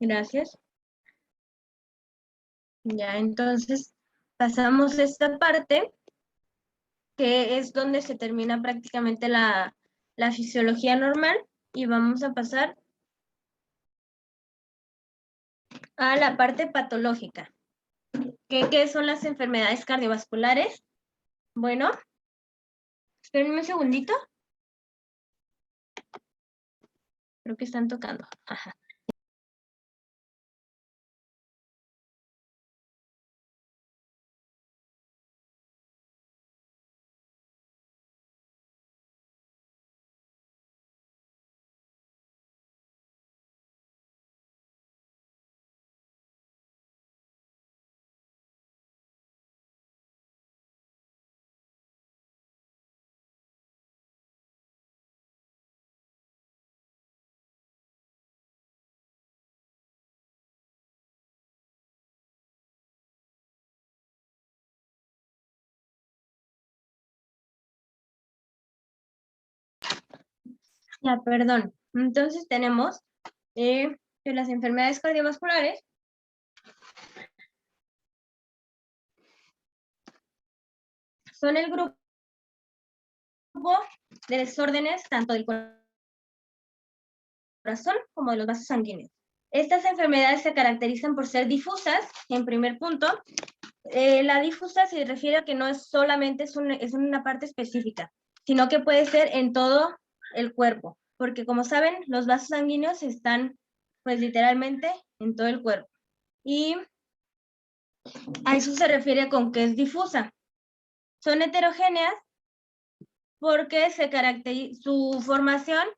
Gracias. Ya, entonces pasamos esta parte, que es donde se termina prácticamente la fisiología normal, y vamos a pasar a la parte patológica. ¿Qué son las enfermedades cardiovasculares? Bueno, espérenme un segundito. Creo que están tocando. Ajá. Ya, perdón. Entonces tenemos que las enfermedades cardiovasculares son el grupo de desórdenes tanto del corazón como de los vasos sanguíneos. Estas enfermedades se caracterizan por ser difusas, en primer punto. La difusa se refiere a que no es solamente es una parte específica, sino que puede ser en todo el cuerpo, porque como saben, los vasos sanguíneos están pues literalmente en todo el cuerpo. Y a eso se refiere con que es difusa. Son heterogéneas porque su formación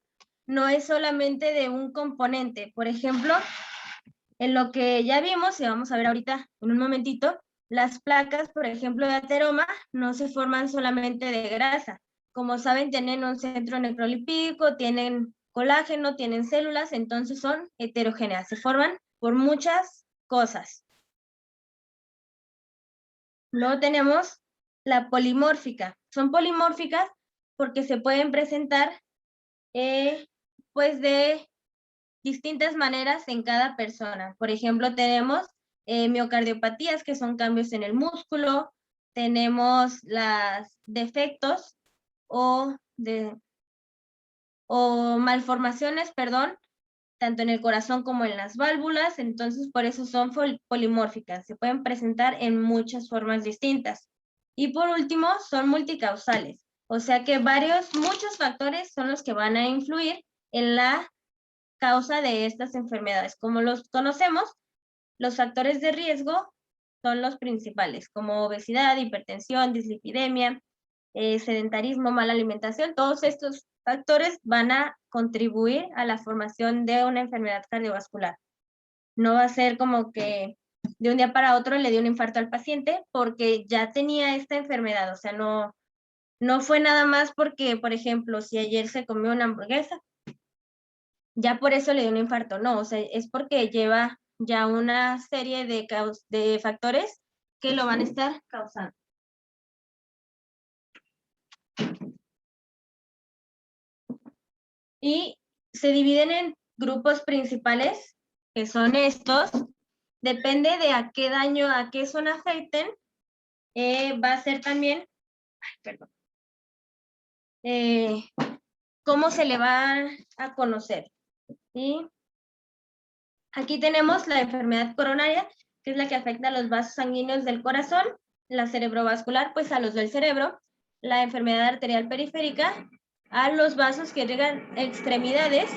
no es solamente de un componente. Por ejemplo, en lo que ya vimos, y vamos a ver ahorita en un momentito, las placas, por ejemplo, de ateroma, no se forman solamente de grasa. Como saben, tienen un centro necrolípico, tienen colágeno, tienen células, entonces son heterogéneas, se forman por muchas cosas. Luego tenemos la polimórfica. Son polimórficas porque se pueden presentar pues de distintas maneras en cada persona. Por ejemplo, tenemos miocardiopatías, que son cambios en el músculo, tenemos los defectos o malformaciones, perdón, tanto en el corazón como en las válvulas, entonces por eso son polimórficas, se pueden presentar en muchas formas distintas. Y por último, son multicausales, o sea que muchos factores son los que van a influir en la causa de estas enfermedades. Como los conocemos, los factores de riesgo son los principales, como obesidad, hipertensión, dislipidemia, sedentarismo, mala alimentación. Todos estos factores van a contribuir a la formación de una enfermedad cardiovascular. No va a ser como que de un día para otro le dio un infarto al paciente porque ya tenía esta enfermedad. O sea, no fue nada más porque, por ejemplo, si ayer se comió una hamburguesa, ya por eso le dio un infarto. No, o sea, es porque lleva ya una serie de factores que lo van a estar causando. Y se dividen en grupos principales, que son estos. Depende de a qué daño, a qué zona afecten, va a ser también, perdón, cómo se le va a conocer. ¿Sí? Aquí tenemos la enfermedad coronaria, que es la que afecta a los vasos sanguíneos del corazón, la cerebrovascular, pues a los del cerebro, la enfermedad arterial periférica, a los vasos que llegan a extremidades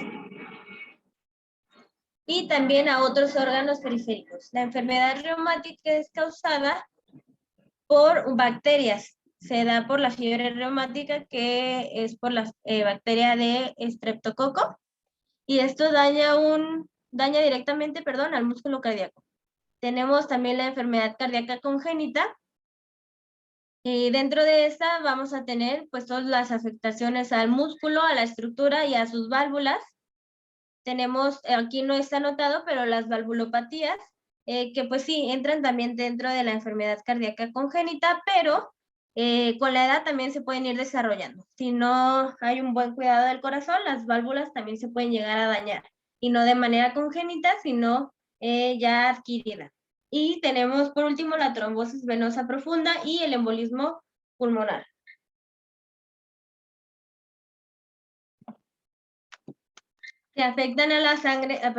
y también a otros órganos periféricos. La enfermedad reumática es causada por bacterias. Se da por la fiebre reumática, que es por la bacteria de estreptococo, y esto daña directamente, perdón, al músculo cardíaco. Tenemos también la enfermedad cardíaca congénita, y dentro de esta vamos a tener pues todas las afectaciones al músculo, a la estructura y a sus válvulas. Tenemos, aquí no está anotado, pero las valvulopatías, que pues sí, entran también dentro de la enfermedad cardíaca congénita, pero con la edad también se pueden ir desarrollando. Si no hay un buen cuidado del corazón, las válvulas también se pueden llegar a dañar. y no de manera congénita, sino ya adquirida. Y tenemos por último la trombosis venosa profunda y el embolismo pulmonar. Que afectan a la sangre, a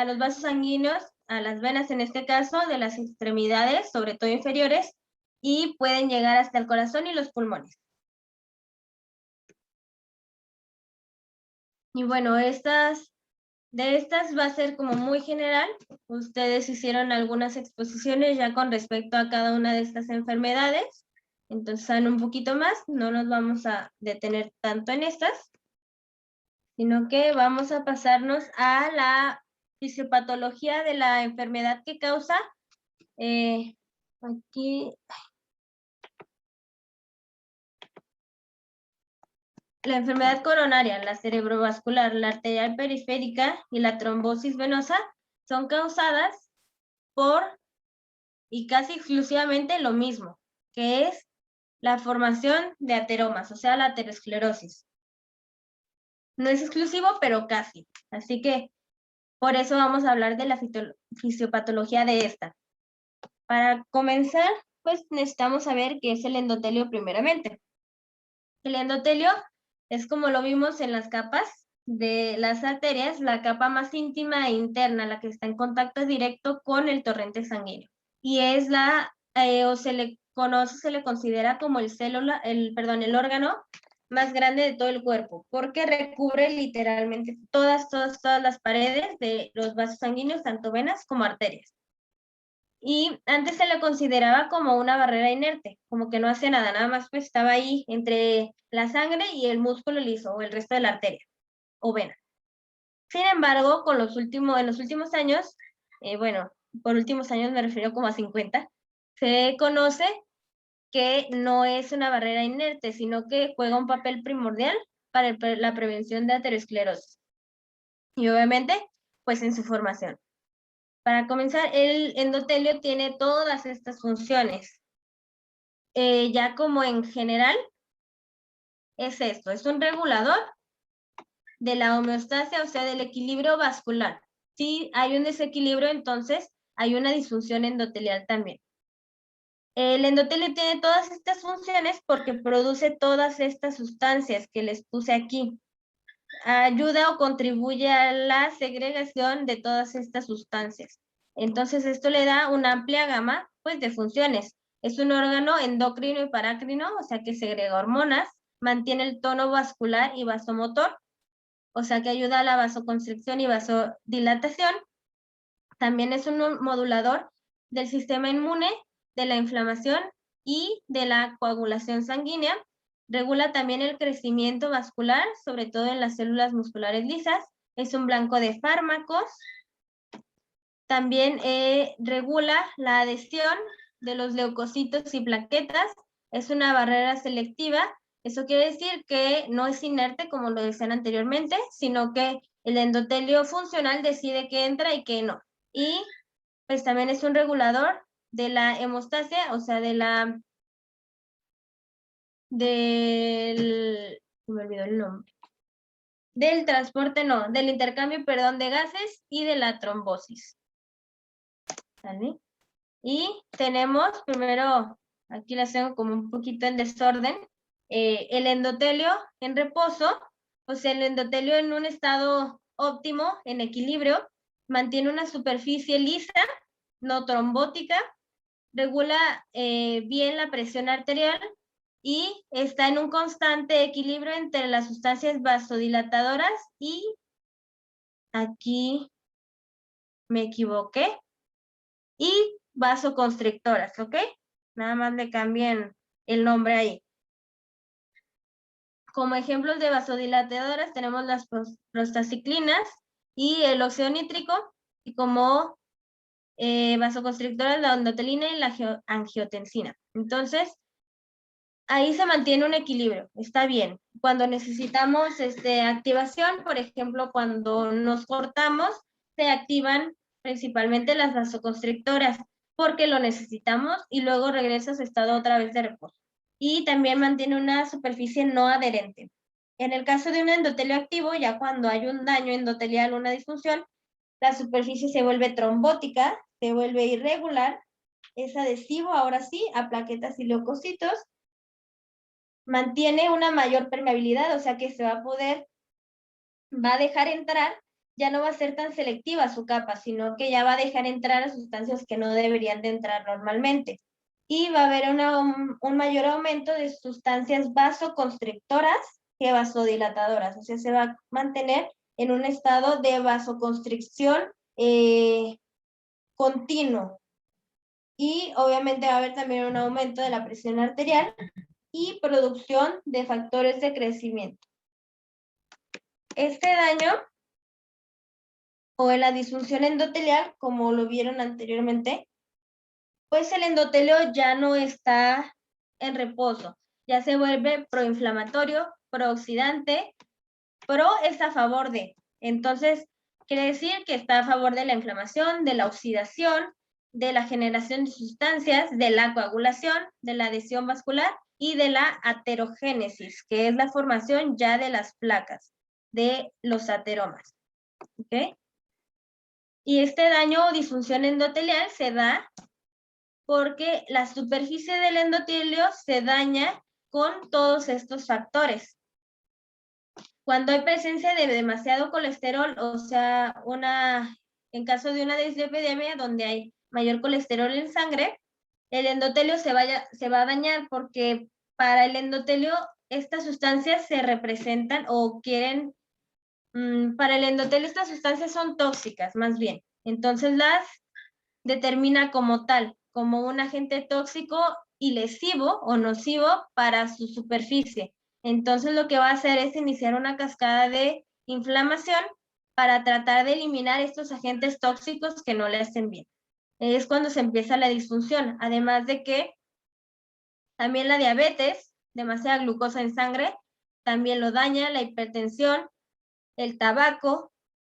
los vasos sanguíneos, a las venas en este caso, de las extremidades, sobre todo inferiores, y pueden llegar hasta el corazón y los pulmones. Y bueno, de estas va a ser como muy general. Ustedes hicieron algunas exposiciones ya con respecto a cada una de estas enfermedades. Entonces saben un poquito más, no nos vamos a detener tanto en estas, sino que vamos a pasarnos a la fisiopatología de la enfermedad que causa. Aquí. La enfermedad coronaria, la cerebrovascular, la arterial periférica y la trombosis venosa son causadas por, y casi exclusivamente lo mismo, que es la formación de ateromas, o sea, la aterosclerosis. No es exclusivo, pero casi. Así que por eso vamos a hablar de la fisiopatología de esta. Para comenzar, pues necesitamos saber qué es el endotelio primeramente. El endotelio es, como lo vimos en las capas de las arterias, la capa más íntima e interna, la que está en contacto directo con el torrente sanguíneo. Y es o se le conoce, se le considera como el órgano más grande de todo el cuerpo, porque recubre literalmente todas las paredes de los vasos sanguíneos, tanto venas como arterias. Y antes se le consideraba como una barrera inerte, como que no hace nada más pues estaba ahí entre la sangre y el músculo liso o el resto de la arteria o vena. Sin embargo, en los últimos años, por últimos años me refiero como a 50, se conoce que no es una barrera inerte, sino que juega un papel primordial para la prevención de aterosclerosis. Y obviamente, pues en su formación. Para comenzar, el endotelio tiene todas estas funciones. Ya como en general, es esto, es un regulador de la homeostasia, o sea, del equilibrio vascular. Si hay un desequilibrio, entonces hay una disfunción endotelial también. El endotelio tiene todas estas funciones porque produce todas estas sustancias que les puse aquí. Ayuda o contribuye a la segregación de todas estas sustancias. Entonces esto le da una amplia gama pues, de funciones. Es un órgano endocrino y parácrino, o sea que segrega hormonas, mantiene el tono vascular y vasomotor, o sea que ayuda a la vasoconstricción y vasodilatación. También es un modulador del sistema inmune, de la inflamación y de la coagulación sanguínea. Regula también el crecimiento vascular, sobre todo en las células musculares lisas. Es un blanco de fármacos. También regula la adhesión de los leucocitos y plaquetas. Es una barrera selectiva. Eso quiere decir que no es inerte, como lo decían anteriormente, sino que el endotelio funcional decide qué entra y qué no. Y pues también es un regulador de la hemostasia, o sea, se me olvidó el nombre. Del intercambio, de gases y de la trombosis. ¿Sale? Y tenemos, primero, aquí las tengo como un poquito en desorden, el endotelio en reposo, o sea, el endotelio en un estado óptimo, en equilibrio, mantiene una superficie lisa, no trombótica, regula bien la presión arterial y está en un constante equilibrio entre las sustancias vasodilatadoras y, aquí me equivoqué, y vasoconstrictoras, ¿ok? Nada más le cambien el nombre ahí. Como ejemplos de vasodilatadoras tenemos las prostaciclinas y el óxido nítrico, y como vasoconstrictoras la endotelina y la angiotensina. Entonces, ahí se mantiene un equilibrio, está bien. Cuando necesitamos activación, por ejemplo, cuando nos cortamos, se activan principalmente las vasoconstrictoras, porque lo necesitamos y luego regresa a su estado otra vez de reposo. Y también mantiene una superficie no adherente. En el caso de un endotelio activo, ya cuando hay un daño endotelial, una disfunción, la superficie se vuelve trombótica, se vuelve irregular, es adhesivo, ahora sí, a plaquetas y leucocitos, mantiene una mayor permeabilidad, o sea que va a dejar entrar, ya no va a ser tan selectiva su capa, sino que ya va a dejar entrar a sustancias que no deberían de entrar normalmente. Y va a haber un mayor aumento de sustancias vasoconstrictoras que vasodilatadoras, o sea, se va a mantener en un estado de vasoconstricción continuo. Y obviamente va a haber también un aumento de la presión arterial y producción de factores de crecimiento. Este daño o en la disfunción endotelial, como lo vieron anteriormente, pues el endotelio ya no está en reposo, ya se vuelve proinflamatorio, prooxidante, pro es a favor de. Entonces, quiere decir que está a favor de la inflamación, de la oxidación, de la generación de sustancias, de la coagulación, de la adhesión vascular y de la aterogénesis, que es la formación ya de las placas, de los ateromas. ¿Ok? Y este daño o disfunción endotelial se da porque la superficie del endotelio se daña con todos estos factores. Cuando hay presencia de demasiado colesterol, o sea, en caso de una dislipidemia donde hay mayor colesterol en sangre, el endotelio se va a dañar porque para el endotelio estas sustancias se representan o quieren, para el endotelio estas sustancias son tóxicas, más bien. Entonces las determina como tal, como un agente tóxico y lesivo o nocivo para su superficie. Entonces lo que va a hacer es iniciar una cascada de inflamación para tratar de eliminar estos agentes tóxicos que no le hacen bien. Es cuando se empieza la disfunción, además de que también la diabetes, demasiada glucosa en sangre, también lo daña, la hipertensión, el tabaco,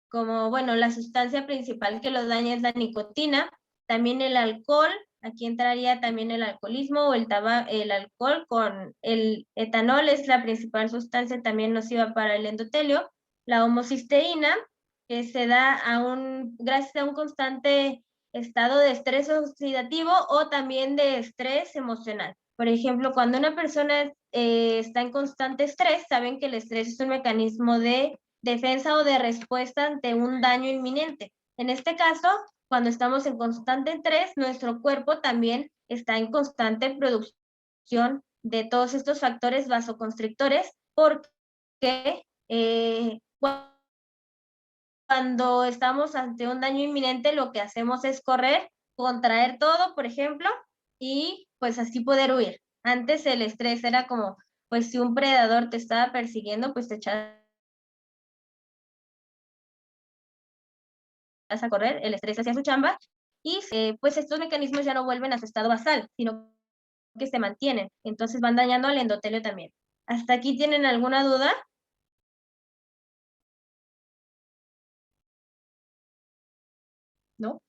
como, bueno, la sustancia principal que los daña es la nicotina, también el alcohol, aquí entraría también el alcoholismo o el alcohol con el etanol es la principal sustancia también nociva para el endotelio, la homocisteína, que se da gracias a un constante estado de estrés oxidativo o también de estrés emocional. Por ejemplo, cuando una persona está en constante estrés, saben que el estrés es un mecanismo de defensa o de respuesta ante un daño inminente. En este caso, cuando estamos en constante estrés, nuestro cuerpo también está en constante producción de todos estos factores vasoconstrictores porque cuando estamos ante un daño inminente, lo que hacemos es correr, contraer todo, por ejemplo, y pues así poder huir. Antes el estrés era como, pues si un predador te estaba persiguiendo, pues te echabas a correr, el estrés hacía su chamba, y pues estos mecanismos ya no vuelven a su estado basal, sino que se mantienen, entonces van dañando al endotelio también. ¿Hasta aquí tienen alguna duda? ¿No?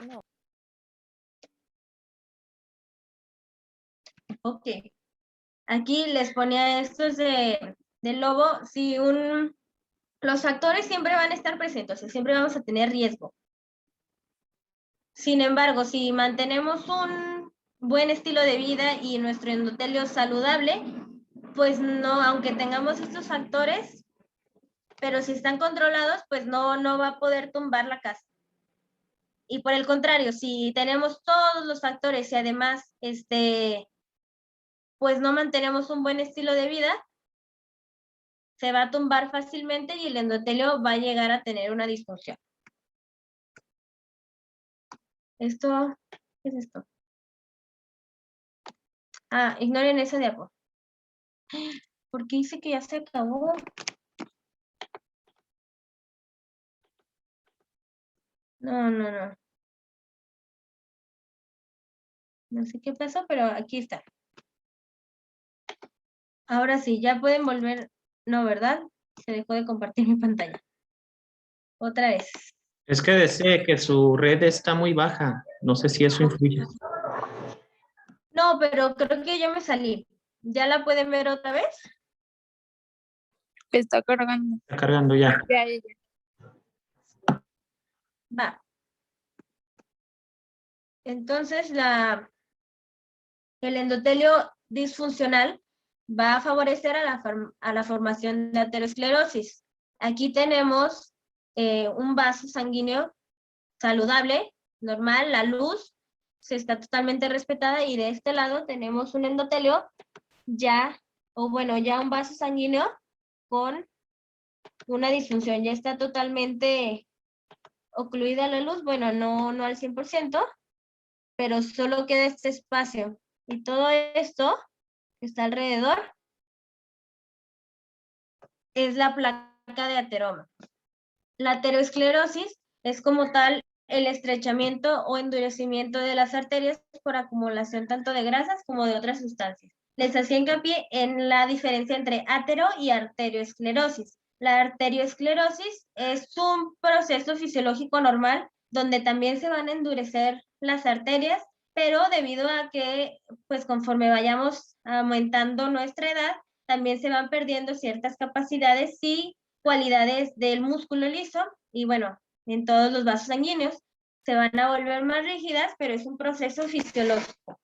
No. Ok. Aquí les ponía estos del lobo, si los factores siempre van a estar presentes, siempre vamos a tener riesgo. Sin embargo, si mantenemos un buen estilo de vida y nuestro endotelio saludable, pues no, aunque tengamos estos factores, pero si están controlados, pues no va a poder tumbar la casa. Y por el contrario, si tenemos todos los factores y además, pues no mantenemos un buen estilo de vida, se va a tumbar fácilmente y el endotelio va a llegar a tener una disfunción. Esto, ¿qué es esto? Ah, ignoren ese diapo. Porque dice que ya se acabó. No. No sé qué pasó, pero aquí está. Ahora sí, ya pueden volver. No, ¿verdad? Se dejó de compartir mi pantalla. Otra vez. Es que dice que su red está muy baja. No sé si eso influye. No, pero creo que ya me salí. ¿Ya la pueden ver otra vez? Está cargando. Está cargando ya. Ya, ya, ya. Va. Entonces, el endotelio disfuncional va a favorecer a la formación de aterosclerosis. Aquí tenemos un vaso sanguíneo saludable, normal, la luz se está totalmente respetada y de este lado tenemos un endotelio ya un vaso sanguíneo con una disfunción, ya está totalmente ocluida la luz, bueno, no al 100%, pero solo queda este espacio. Y todo esto que está alrededor es la placa de ateroma. La aterosclerosis es como tal el estrechamiento o endurecimiento de las arterias por acumulación tanto de grasas como de otras sustancias. Les hacía hincapié en la diferencia entre atero y arterioesclerosis. La arterioesclerosis es un proceso fisiológico normal donde también se van a endurecer las arterias, pero debido a que, pues conforme vayamos aumentando nuestra edad, también se van perdiendo ciertas capacidades y cualidades del músculo liso y bueno, en todos los vasos sanguíneos se van a volver más rígidas, pero es un proceso fisiológico.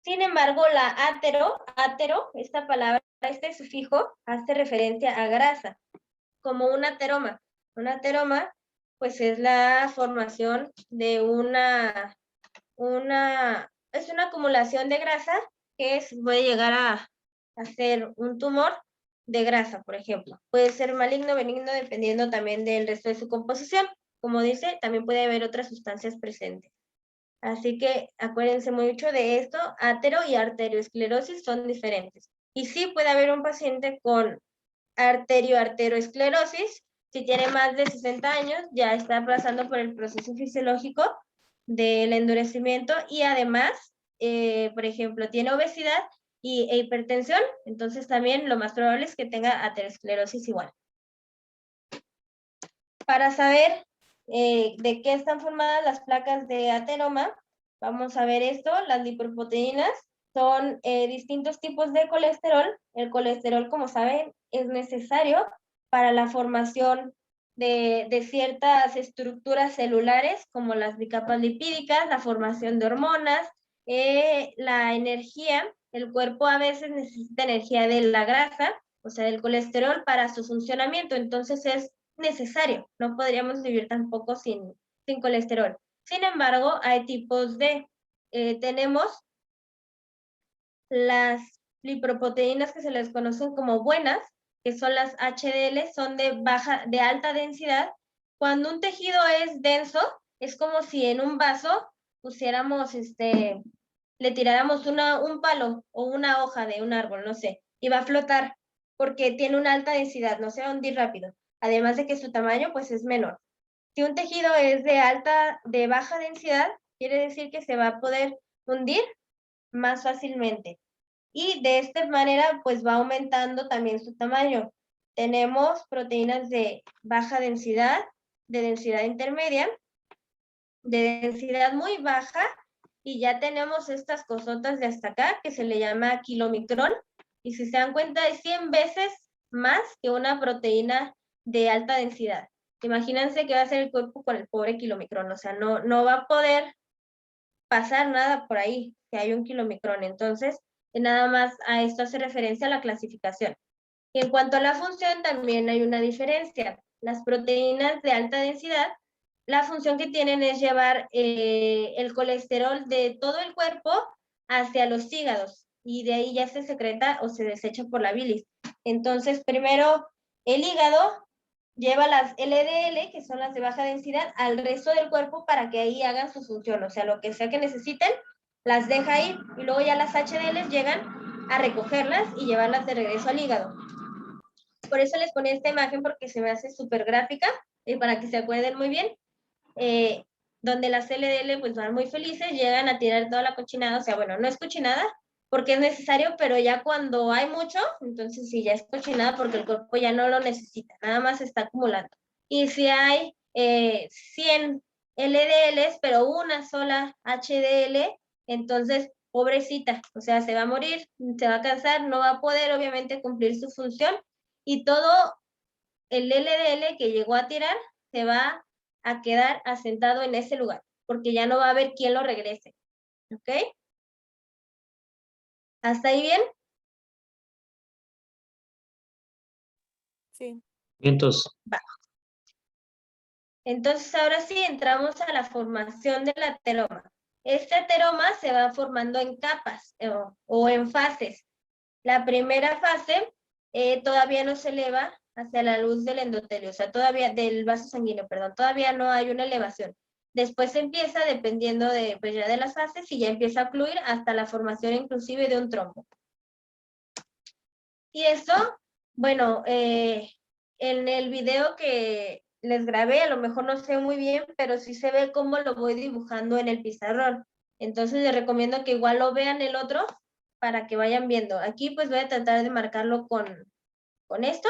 Sin embargo, la atero, esta palabra, este sufijo, hace referencia a grasa, como un ateroma. Un ateroma, pues es la formación de es una acumulación de grasa que puede llegar a ser un tumor de grasa, por ejemplo. Puede ser maligno o benigno dependiendo también del resto de su composición. Como dice, también puede haber otras sustancias presentes. Así que acuérdense mucho de esto, atero y arterioesclerosis son diferentes. Y sí puede haber un paciente con arterioesclerosis, si tiene más de 60 años, ya está pasando por el proceso fisiológico del endurecimiento y además, por ejemplo, tiene obesidad e hipertensión, entonces también lo más probable es que tenga aterosclerosis igual. Para saber de qué están formadas las placas de ateroma, vamos a ver esto. Las lipoproteínas son distintos tipos de colesterol. El colesterol, como saben, es necesario para la formación de ciertas estructuras celulares, como las bicapas lipídicas, la formación de hormonas, la energía. El cuerpo a veces necesita energía de la grasa, o sea, del colesterol, para su funcionamiento. Entonces es necesario. No podríamos vivir tampoco sin colesterol. Sin embargo, hay tipos tenemos las lipoproteínas que se les conocen como buenas, que son las HDL, son de alta densidad. Cuando un tejido es denso, es como si en un vaso pusiéramos, le tiráramos un palo o una hoja de un árbol, no sé, y va a flotar porque tiene una alta densidad, no se va a hundir rápido. Además de que su tamaño, pues, es menor. Si un tejido es de baja densidad, quiere decir que se va a poder hundir más fácilmente. Y de esta manera, pues, va aumentando también su tamaño. Tenemos proteínas de baja densidad, de densidad intermedia, de densidad muy baja, y ya tenemos estas cosotas de hasta acá, que se le llama kilomicrón, y si se dan cuenta es 100 veces más que una proteína de alta densidad. Imagínense que va a ser el cuerpo con el pobre kilomicrón, o sea, no va a poder pasar nada por ahí, si hay un kilomicrón. Entonces, nada más a esto hace referencia a la clasificación. Y en cuanto a la función, también hay una diferencia. Las proteínas de alta densidad, la función que tienen es llevar el colesterol de todo el cuerpo hacia los hígados y de ahí ya se secreta o se desecha por la bilis. Entonces, primero el hígado lleva las LDL, que son las de baja densidad, al resto del cuerpo para que ahí hagan su función, o sea, lo que sea que necesiten, las deja ir y luego ya las HDL llegan a recogerlas y llevarlas de regreso al hígado. Por eso les ponía esta imagen porque se me hace súper gráfica y para que se acuerden muy bien, donde las LDL pues van muy felices, llegan a tirar toda la cochinada, o sea, bueno, no es cochinada porque es necesario, pero ya cuando hay mucho, entonces sí, ya es cochinada porque el cuerpo ya no lo necesita, nada más está acumulando. Y si hay 100 LDLs, pero una sola HDL, entonces pobrecita, o sea, se va a morir, se va a cansar, no va a poder obviamente cumplir su función y todo el LDL que llegó a tirar se va a quedar asentado en ese lugar, porque ya no va a haber quien lo regrese. ¿Ok? ¿Hasta ahí bien? Sí. Entonces, Entonces, ahora sí entramos a la formación del ateroma. Este ateroma se va formando en capas o en fases. La primera fase todavía no se eleva hacia la luz del endotelio, o sea, todavía del vaso sanguíneo, perdón, todavía no hay una elevación. Después empieza, dependiendo de, pues ya de las fases, y ya empieza a fluir hasta la formación inclusive de un trombo. Y eso, bueno, en el video que les grabé, a lo mejor no sé muy bien, pero sí se ve cómo lo voy dibujando en el pizarrón. Entonces les recomiendo que igual lo vean el otro para que vayan viendo. Aquí pues voy a tratar de marcarlo con esto.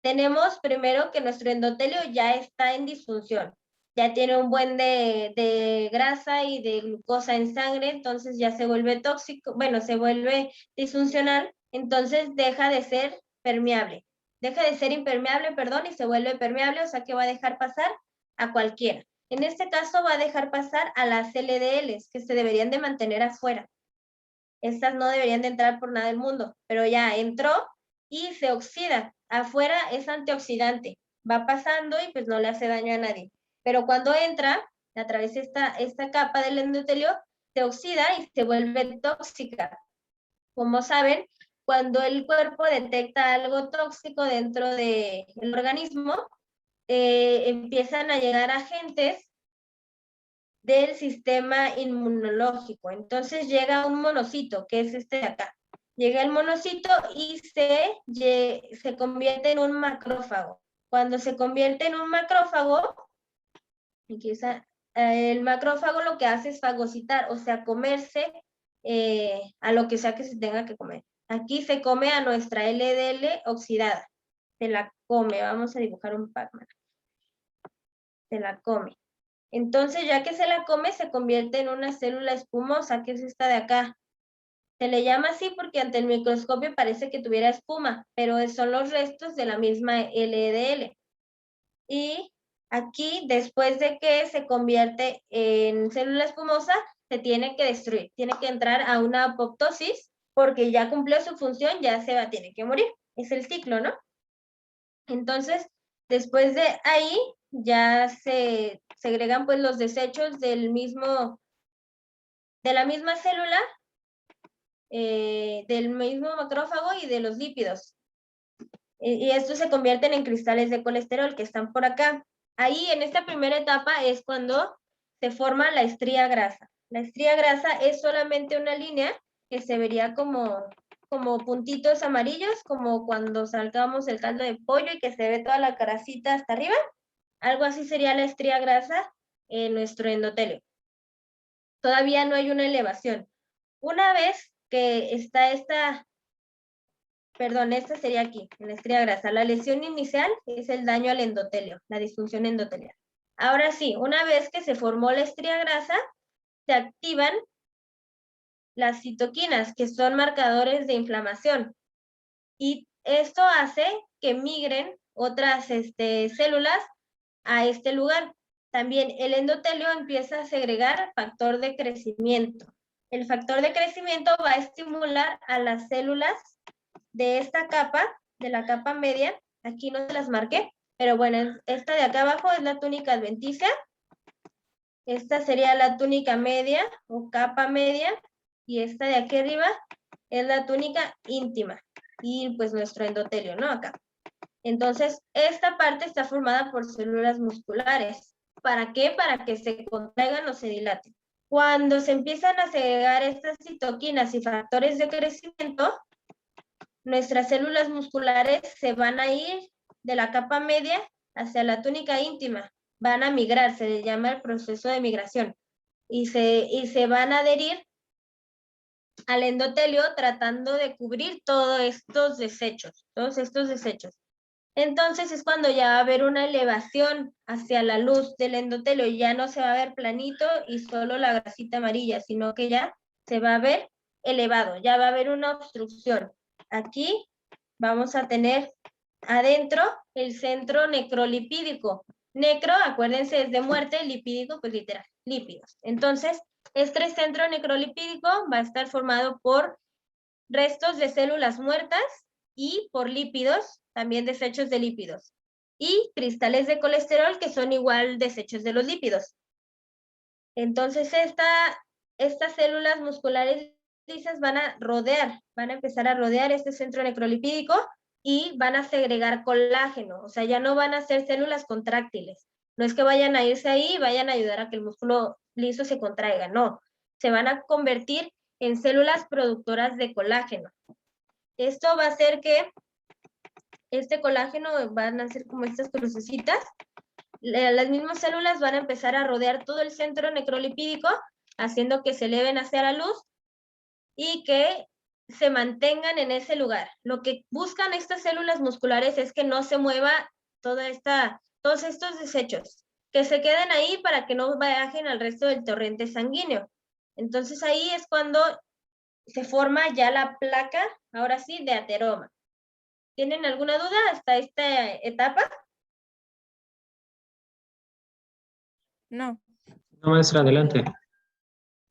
Tenemos primero que nuestro endotelio ya está en disfunción. Ya tiene un buen de grasa y de glucosa en sangre, entonces ya se vuelve tóxico, bueno, se vuelve disfuncional, entonces deja de ser permeable. Deja de ser impermeable, perdón, y se vuelve permeable, o sea que va a dejar pasar a cualquiera. En este caso va a dejar pasar a las LDLs, que se deberían de mantener afuera. Estas no deberían de entrar por nada del mundo, pero ya entró y se oxida. Afuera es antioxidante, va pasando y pues no le hace daño a nadie. Pero cuando entra a través de esta capa del endotelio, se oxida y se vuelve tóxica. Como saben, cuando el cuerpo detecta algo tóxico dentro del organismo, empiezan a llegar agentes del sistema inmunológico. Entonces llega un monocito, que es este de acá. Llega el monocito y se convierte en un macrófago. Cuando se convierte en un macrófago, el macrófago lo que hace es fagocitar, o sea, comerse a lo que sea que se tenga que comer. Aquí se come a nuestra LDL oxidada. Se la come. Vamos a dibujar un Pac-Man. Se la come. Entonces, ya que se la come, se convierte en una célula espumosa, que es esta de acá. Se le llama así porque ante el microscopio parece que tuviera espuma, pero son los restos de la misma LDL. Y aquí, después de que se convierte en célula espumosa, se tiene que destruir. Tiene que entrar a una apoptosis porque ya cumplió su función, ya tiene que morir. Es el ciclo, ¿no? Entonces, después de ahí, ya se segregan pues los desechos de la misma célula, del mismo macrófago y de los lípidos. Y estos se convierten en cristales de colesterol que están por acá. Ahí, en esta primera etapa, es cuando se forma la estría grasa. La estría grasa es solamente una línea que se vería como puntitos amarillos, como cuando saltamos el caldo de pollo y que se ve toda la caracita hasta arriba. Algo así sería la estría grasa en nuestro endotelio. Todavía no hay una elevación. Una vez que está esta sería aquí, en la estría grasa. La lesión inicial es el daño al endotelio, la disfunción endotelial. Ahora sí, una vez que se formó la estría grasa, se activan las citoquinas, que son marcadores de inflamación. Y esto hace que migren otras células a este lugar. También el endotelio empieza a segregar factor de crecimiento. El factor de crecimiento va a estimular a las células de esta capa, de la capa media. Aquí no se las marqué, pero bueno, esta de acá abajo es la túnica adventicia. Esta sería la túnica media o capa media, y esta de aquí arriba es la túnica íntima y pues nuestro endotelio, ¿no? Acá. Entonces, esta parte está formada por células musculares. ¿Para qué? Para que se contraigan o se dilaten. Cuando se empiezan a segregar estas citoquinas y factores de crecimiento, nuestras células musculares se van a ir de la capa media hacia la túnica íntima. Van a migrar, se le llama el proceso de migración. Y se van a adherir al endotelio tratando de cubrir todos estos desechos. Entonces es cuando ya va a haber una elevación hacia la luz del endotelio. Ya no se va a ver planito y solo la grasita amarilla, sino que ya se va a ver elevado, ya va a haber una obstrucción aquí vamos a tener adentro el centro necrolipídico. Necro, acuérdense, es de muerte, lipídico, pues literal, lípidos. Entonces, este centro necrolipídico va a estar formado por restos de células muertas y por lípidos, también desechos de lípidos. Y cristales de colesterol que son igual desechos de los lípidos. Entonces, estas células musculares lisas van a empezar a rodear este centro necrolipídico y van a segregar colágeno, o sea, ya no van a ser células contráctiles. No es que vayan a irse ahí y vayan a ayudar a que el músculo liso se contraiga, no. Se van a convertir en células productoras de colágeno. Esto va a hacer que este colágeno van a ser como estas crucecitas. Las mismas células van a empezar a rodear todo el centro necrolipídico, haciendo que se eleven hacia la luz y que se mantengan en ese lugar. Lo que buscan estas células musculares es que no se mueva todos estos desechos, que se queden ahí para que no viajen al resto del torrente sanguíneo. Entonces ahí es cuando se forma ya la placa, ahora sí, de ateroma. ¿Tienen alguna duda hasta esta etapa? No. No, maestra, adelante.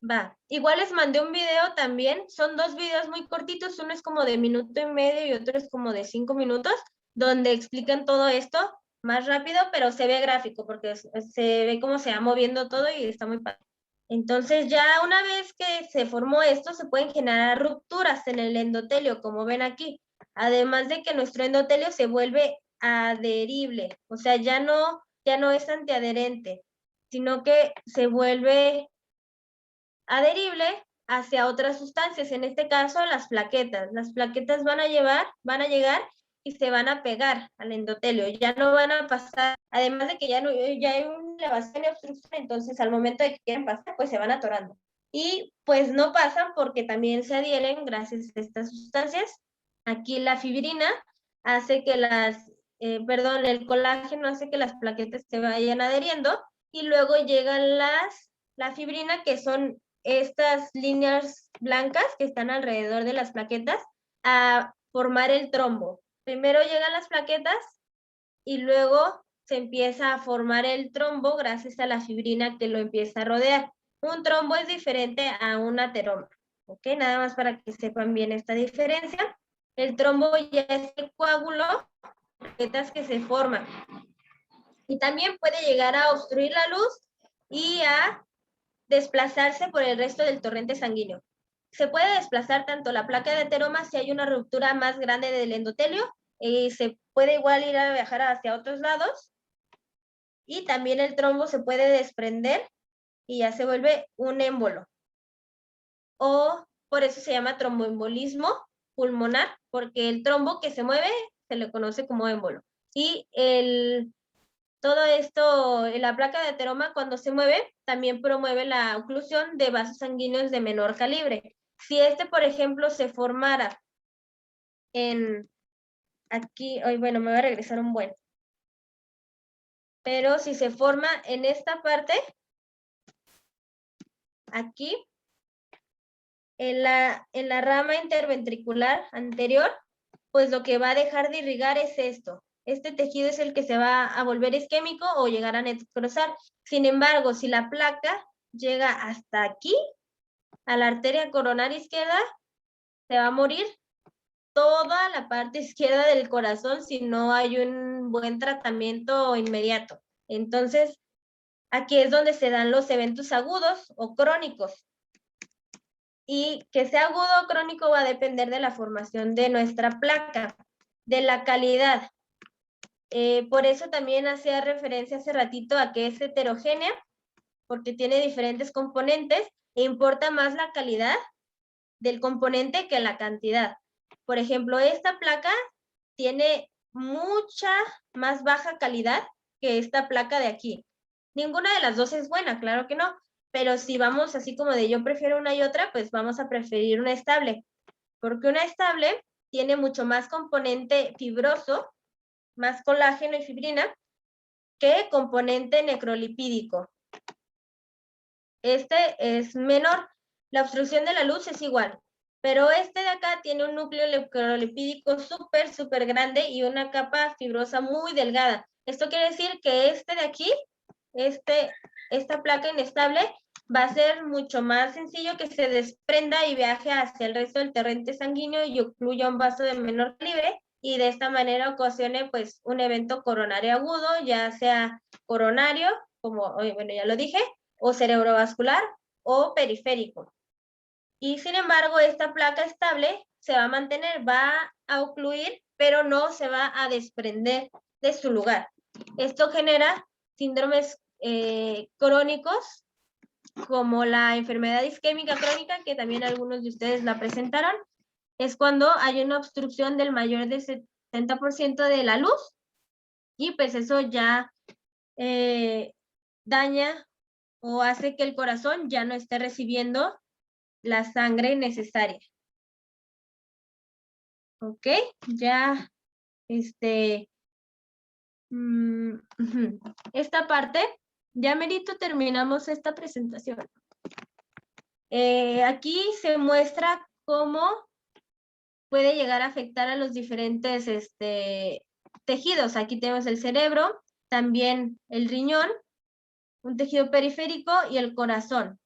Va. Igual les mandé un video también. Son 2 videos muy cortitos. Uno es como de 1.5 y otro es como de 5 minutos, donde explican todo esto más rápido, pero se ve gráfico porque se ve cómo se va moviendo todo y está muy padre. Entonces ya una vez que se formó esto, se pueden generar rupturas en el endotelio, como ven aquí. Además de que nuestro endotelio se vuelve adherible, o sea, ya no es antiadherente, sino que se vuelve adherible hacia otras sustancias, en este caso las plaquetas. Las plaquetas van a llegar y se van a pegar al endotelio, ya no van a pasar, además de que ya hay una elevación y obstrucción, entonces al momento de que quieren pasar, pues se van atorando. Y pues no pasan porque también se adhieren gracias a estas sustancias. Aquí la fibrina hace que el colágeno hace que las plaquetas se vayan adheriendo y luego llegan la fibrina, que son estas líneas blancas que están alrededor de las plaquetas, a formar el trombo. Primero llegan las plaquetas y luego se empieza a formar el trombo gracias a la fibrina que lo empieza a rodear. Un trombo es diferente a un ateroma, ¿ok? Nada más para que sepan bien esta diferencia. El trombo ya es el coágulo de plaquetas que se forman. Y también puede llegar a obstruir la luz y a desplazarse por el resto del torrente sanguíneo. Se puede desplazar tanto la placa de ateroma si hay una ruptura más grande del endotelio, y se puede igual ir a viajar hacia otros lados, y también el trombo se puede desprender y ya se vuelve un émbolo. O por eso se llama tromboembolismo pulmonar, porque el trombo que se mueve se le conoce como émbolo. Y todo esto, la placa de ateroma cuando se mueve, también promueve la oclusión de vasos sanguíneos de menor calibre. Si por ejemplo, se formara aquí, bueno, me voy a regresar un buen. Pero si se forma en esta parte, aquí, en la rama interventricular anterior, pues lo que va a dejar de irrigar es esto. Este tejido es el que se va a volver isquémico o llegar a necrosar. Sin embargo, si la placa llega hasta aquí, a la arteria coronaria izquierda, se va a morir toda la parte izquierda del corazón si no hay un buen tratamiento inmediato. Entonces, aquí es donde se dan los eventos agudos o crónicos. Y que sea agudo o crónico va a depender de la formación de nuestra placa, de la calidad. Por eso también hacía referencia hace ratito a que es heterogénea, porque tiene diferentes componentes e importa más la calidad del componente que la cantidad. Por ejemplo, esta placa tiene mucha más baja calidad que esta placa de aquí. Ninguna de las dos es buena, claro que no, pero si vamos así como de yo prefiero una y otra, pues vamos a preferir una estable, porque una estable tiene mucho más componente fibroso, más colágeno y fibrina, que componente necrolipídico. Este es menor. La obstrucción de la luz es igual. Pero este de acá tiene un núcleo electrolipídico súper grande y una capa fibrosa muy delgada. Esto quiere decir que este de aquí, esta placa inestable, va a ser mucho más sencillo que se desprenda y viaje hacia el resto del torrente sanguíneo y ocluya un vaso de menor calibre, y de esta manera ocasione pues un evento coronario agudo, ya sea coronario, como bueno ya lo dije, o cerebrovascular o periférico. Y sin embargo, esta placa estable se va a mantener, va a ocluir, pero no se va a desprender de su lugar. Esto genera síndromes crónicos, como la enfermedad isquémica crónica, que también algunos de ustedes la presentaron. Es cuando hay una obstrucción del mayor del 70% de la luz, y pues eso ya daña o hace que el corazón ya no esté recibiendo la sangre necesaria. ¿Ok? Ya, esta parte, ya merito terminamos esta presentación. Aquí se muestra cómo puede llegar a afectar a los diferentes tejidos. Aquí tenemos el cerebro, también el riñón, un tejido periférico y el corazón.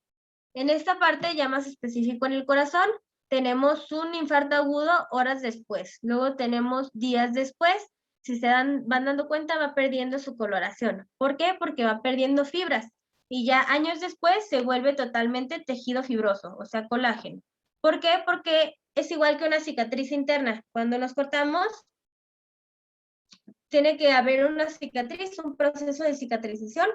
En esta parte, ya más específico en el corazón, tenemos un infarto agudo horas después. Luego tenemos días después. Si se van dando cuenta, va perdiendo su coloración. ¿Por qué? Porque va perdiendo fibras. Y ya años después se vuelve totalmente tejido fibroso, o sea, colágeno. ¿Por qué? Porque es igual que una cicatriz interna. Cuando nos cortamos, tiene que haber una cicatriz, un proceso de cicatrización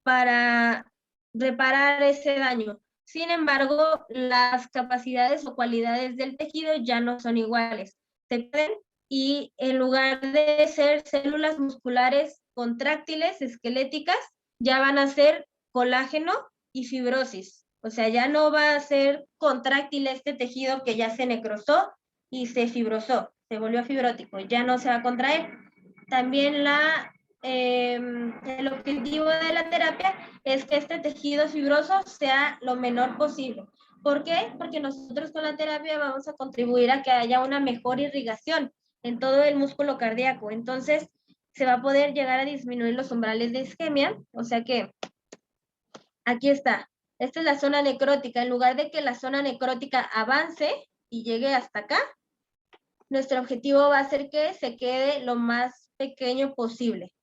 para reparar ese daño. Sin embargo, las capacidades o cualidades del tejido ya no son iguales. Se pierden, y en lugar de ser células musculares contráctiles, esqueléticas, ya van a ser colágeno y fibrosis. O sea, ya no va a ser contráctil este tejido que ya se necrosó y se fibrosó, se volvió fibrótico, ya no se va a contraer. También el objetivo de la terapia es que este tejido fibroso sea lo menor posible. ¿Por qué? Porque nosotros con la terapia vamos a contribuir a que haya una mejor irrigación en todo el músculo cardíaco. Entonces, se va a poder llegar a disminuir los umbrales de isquemia. O sea que, aquí está. Esta es la zona necrótica. En lugar de que la zona necrótica avance y llegue hasta acá, nuestro objetivo va a ser que se quede lo más pequeño posible.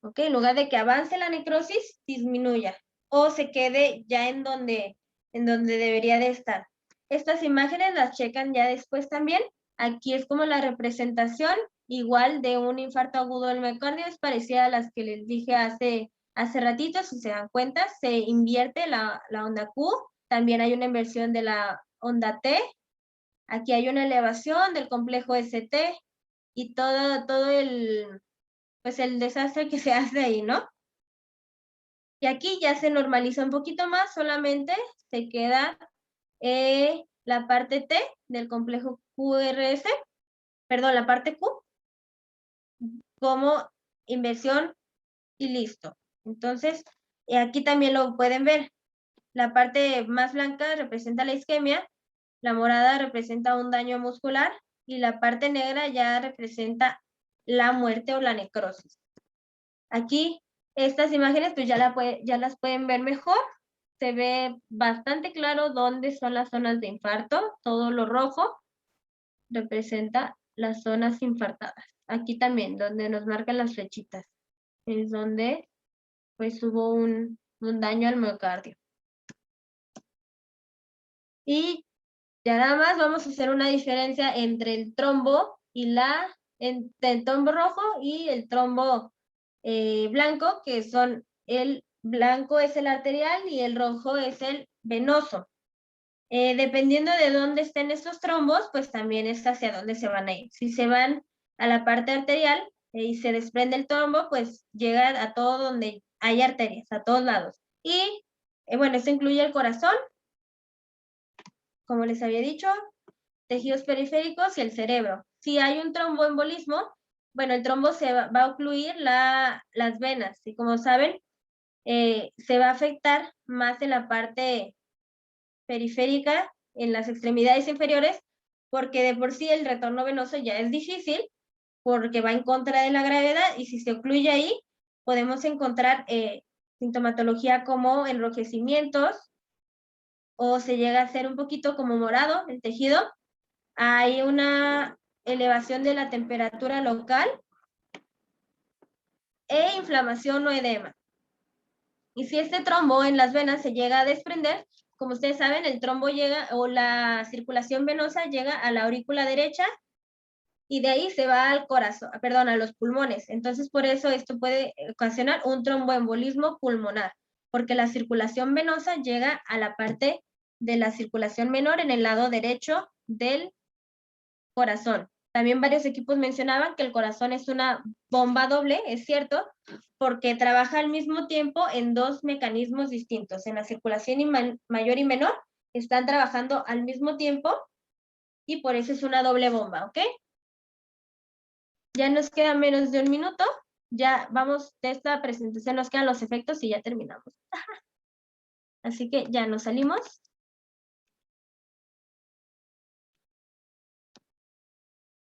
¿Ok? En lugar de que avance la necrosis, disminuya o se quede ya en donde debería de estar. Estas imágenes las checan ya después también. Aquí es como la representación igual de un infarto agudo del miocardio, es parecida a las que les dije hace ratito. Si se dan cuenta, se invierte la onda Q, también hay una inversión de la onda T. Aquí hay una elevación del complejo ST y todo el desastre que se hace ahí, ¿no? Y aquí ya se normaliza un poquito más, solamente se queda la parte T del complejo QRS, perdón, la parte Q, como inversión y listo. Entonces, aquí también lo pueden ver. La parte más blanca representa la isquemia, la morada representa un daño muscular y la parte negra ya representa la muerte o la necrosis. Aquí estas imágenes pues ya las pueden ver mejor. Se ve bastante claro dónde son las zonas de infarto. Todo lo rojo representa las zonas infartadas. Aquí también, donde nos marcan las flechitas, es donde pues hubo un daño al miocardio. Y ya nada más vamos a hacer una diferencia entre el trombo y entre el trombo rojo y el trombo blanco, que son el blanco es el arterial y el rojo es el venoso. Dependiendo de dónde estén estos trombos, pues también es hacia dónde se van a ir. Si se van a la parte arterial y se desprende el trombo, pues llega a todo donde hay arterias, a todos lados. Y bueno, esto incluye el corazón, como les había dicho, tejidos periféricos y el cerebro. Si hay un tromboembolismo, bueno, el trombo se va a ocluir las venas, y como saben, se va a afectar más en la parte periférica en las extremidades inferiores, porque de por sí el retorno venoso ya es difícil, porque va en contra de la gravedad, y si se ocluye ahí, podemos encontrar sintomatología como enrojecimientos, o se llega a hacer un poquito como morado el tejido. Hay una elevación de la temperatura local e inflamación o edema. Y si este trombo en las venas se llega a desprender, como ustedes saben, el trombo llega, o la circulación venosa llega a la aurícula derecha y de ahí se va al corazón, perdón, a los pulmones. Entonces, por eso esto puede ocasionar un tromboembolismo pulmonar, porque la circulación venosa llega a la parte de la circulación menor en el lado derecho del corazón. También varios equipos mencionaban que el corazón es una bomba doble, es cierto, porque trabaja al mismo tiempo en dos mecanismos distintos. En la circulación mayor y menor están trabajando al mismo tiempo y por eso es una doble bomba, ¿ok? Ya nos queda menos de un minuto. Ya vamos, de esta presentación nos quedan los efectos y ya terminamos. Así que ya nos salimos.